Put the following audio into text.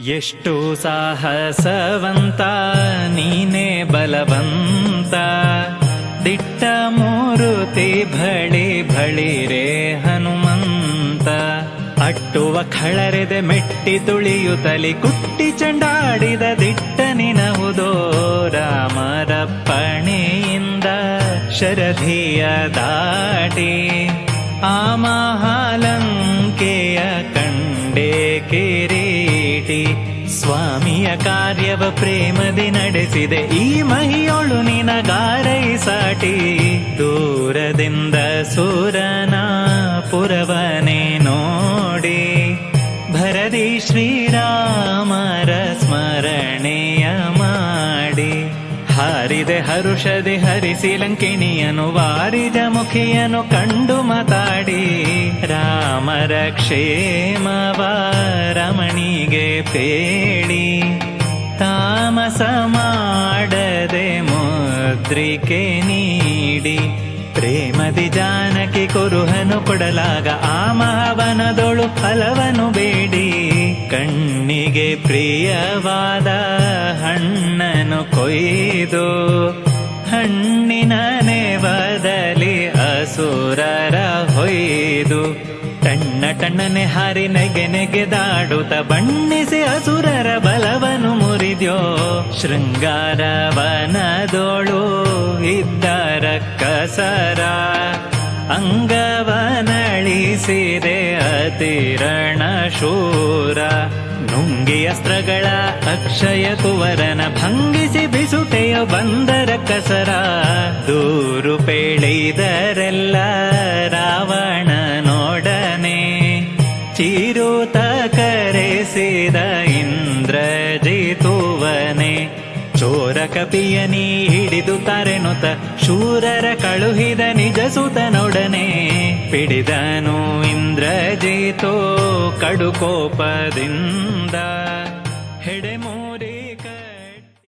ಎಷ್ಟು ಸಾಹಸವಂತ ನೀನೇ ಬಲವಂತ, ದಿಟ್ಟ ಮೂರುತಿ ಬಳಿ ಬಳಿರೇ ಹನುಮಂತ. ಅಟ್ಟುವ ಖಳರೆದೆ ಮೆಟ್ಟಿ ತುಳಿಯುತ್ತಲಿ ಕುಟ್ಟಿ ಚಂಡಾಡಿದ ದಿಟ್ಟ ನಿನಹುದೋ, ರಾಮರಪ್ಪಣೆಯಿಂದ ಶರಧಿಯ ದಾಟಿ ಆ ಮಹಾಲಂಕೆಯ ಕಂಡೇ ಕಿರೀಟಿ. ಸ್ವಾಮಿಯ ಕಾರ್ಯವ ಪ್ರೇಮದಿ ನಡೆಸಿದೆ ಈ ಮಹಿಯೊಳು ನಿನಗಾರೈ ಸಾಟಿ. ದೂರದಿಂದ ಸೂರನ ಪುರವನೇ ನೋಡಿ ಭರದಿ ಶ್ರೀರಾಮರ ಸ್ಮರಣೆಯ ಮಾಡಿ. ಹಾರಿದೆ ಹರುಷದಿ ಹರಿಸಿ ಲಂಕಿಣಿಯನು ವಾರಿದ ಮುಖಿಯನು ಕಂಡು ಮಾತಾಡಿ. ರಾಮರ ಕ್ಷೇಮವ ರಮಣಿಗೆ ಪೇಳಿ ತಾಮಸ ಮಾಡದೆ ಮುದ್ರಿಕೆ ನೀಡಿ. ಪ್ರೇಮದಿ ಜಾನಕಿ ಕುರುಹನು ಕೊಡಲಾಗ ಆ ಮಹಾವನದೊಳು ಫಲವನು ಬೇಡಿ. ಕಣ್ಣಿಗೆ ಪ್ರಿಯವಾದ ಹಣ್ಣನು ಕೊಯ್ದು ಹಣ್ಣಿನ ನೆವದಲ್ಲಿ ಅಸುರರ ಹೊಯ್ದು. ಟಣ್ಣ ಟಣ್ಣನೆ ಹಾರಿ ನೆಗೆ ನೆಗೆದಾಡುತ್ತ ಬಣ್ಣಿಸಿ ಅಸುರರ ಬಲವನು ಮುರಿದ್ಯೋ. ಶೃಂಗಾರವನದೋಳು ಇದ್ದರ ಕಸರ ಅಂಗವನಳಿಸಿದೆ ಅತಿರಣ ಶೂರ. ನುಂಗಿ ಅಸ್ತ್ರಗಳ ಅಕ್ಷಯ ಕುವರನ ಭಂಗಿಸಿ ಬಿಸುಟೆಯ ಬಂದರ ಕಸರ. ದೂರು ಪೇಳಿದರೆಲ್ಲ ರಾವಣನೊಡನೆ ಚಿರುತ ಕರೆಸಿದ ಇಂದ್ರಜಿತುವನೆ. ಚೋರ ಕಪಿಯನಿ ಹಿಡಿದು ತರೆನುತ ಶೂರರ ಕಳುಹಿದ ನಿಜ ಸುತನೊಡನೆ. ಪಿಡಿದನು ಇಂದ್ರಜಿತೋ ಕಡುಕೋಪದಿಂದ ಹೆಡೆಮೂರಿ